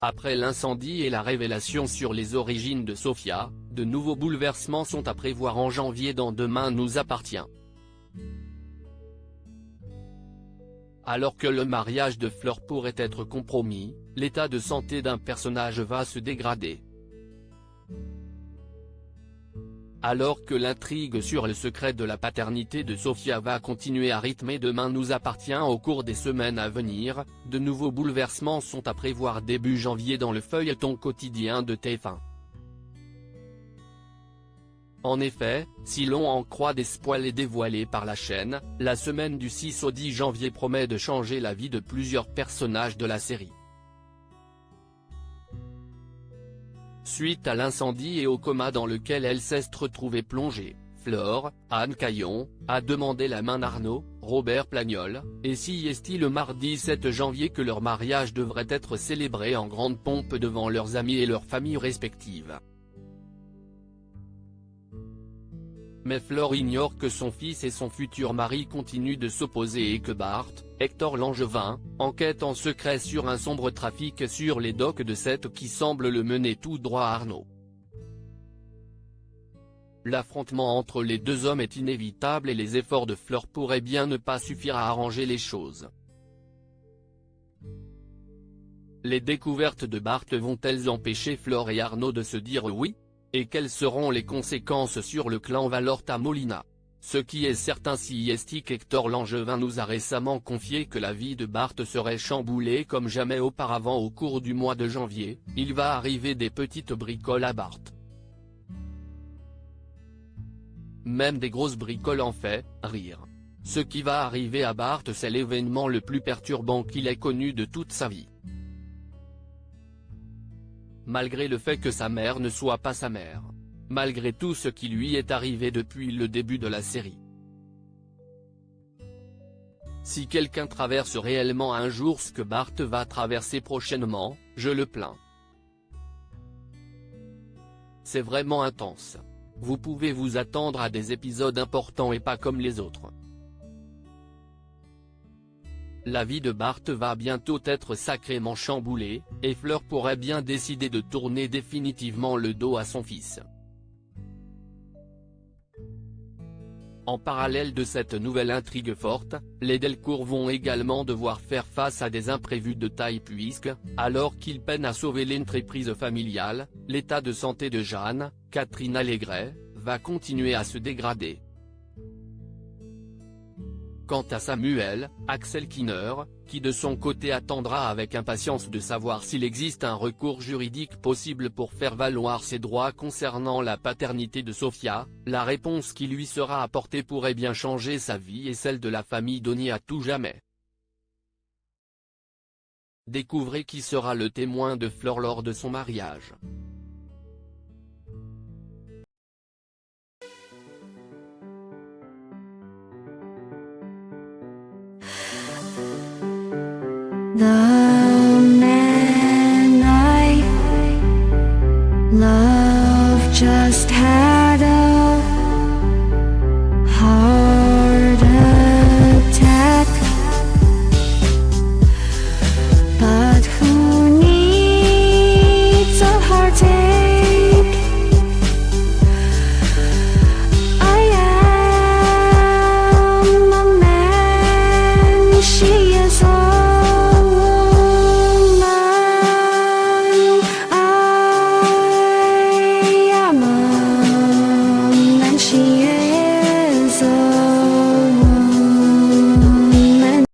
Après l'incendie et la révélation sur les origines de Sofia, de nouveaux bouleversements sont à prévoir en janvier dans Demain nous appartient. Alors que le mariage de Fleur pourrait être compromis, l'état de santé d'un personnage va se dégrader. Alors que l'intrigue sur le secret de la paternité de Sofia va continuer à rythmer Demain nous appartient au cours des semaines à venir, de nouveaux bouleversements sont à prévoir début janvier dans le feuilleton quotidien de TF1. En effet, si l'on en croit des spoilers dévoilés par la chaîne, la semaine du 6 au 10 janvier promet de changer la vie de plusieurs personnages de la série. Suite à l'incendie et au coma dans lequel elle s'est retrouvée plongée, Fleur, Anne Caillon, a demandé la main d'Arnaud, Robert Plagnol, et Siesti le mardi 7 janvier que leur mariage devrait être célébré en grande pompe devant leurs amis et leurs familles respectives. Mais Fleur ignore que son fils et son futur mari continuent de s'opposer et que Bart, Hector Langevin, enquête en secret sur un sombre trafic sur les docks de Sète qui semble le mener tout droit à Arnaud. L'affrontement entre les deux hommes est inévitable et les efforts de Fleur pourraient bien ne pas suffire à arranger les choses. Les découvertes de Bart vont-elles empêcher Fleur et Arnaud de se dire oui ? Et quelles seront les conséquences sur le clan Valorta Molina? Ce qui est certain, Siesti Hector Langevin nous a récemment confié que la vie de Bart serait chamboulée comme jamais auparavant au cours du mois de janvier, il va arriver des petites bricoles à Bart. Même des grosses bricoles en fait rire. Ce qui va arriver à Bart, c'est l'événement le plus perturbant qu'il ait connu de toute sa vie. Malgré le fait que sa mère ne soit pas sa mère. Malgré tout ce qui lui est arrivé depuis le début de la série. Si quelqu'un traverse réellement un jour ce que Bart va traverser prochainement, je le plains. C'est vraiment intense. Vous pouvez vous attendre à des épisodes importants et pas comme les autres. La vie de Bart va bientôt être sacrément chamboulée, et Fleur pourrait bien décider de tourner définitivement le dos à son fils. En parallèle de cette nouvelle intrigue forte, les Delcourt vont également devoir faire face à des imprévus de taille puisque, alors qu'ils peinent à sauver l'entreprise familiale, l'état de santé de Jeanne, Catherine Allégret, va continuer à se dégrader. Quant à Samuel, Axel Kinner, qui de son côté attendra avec impatience de savoir s'il existe un recours juridique possible pour faire valoir ses droits concernant la paternité de Sofia, la réponse qui lui sera apportée pourrait bien changer sa vie et celle de la famille Donnier à tout jamais. Découvrez qui sera le témoin de Fleur lors de son mariage. The man I love just had a heart attack, but who needs a heartache? I am a man, she is a she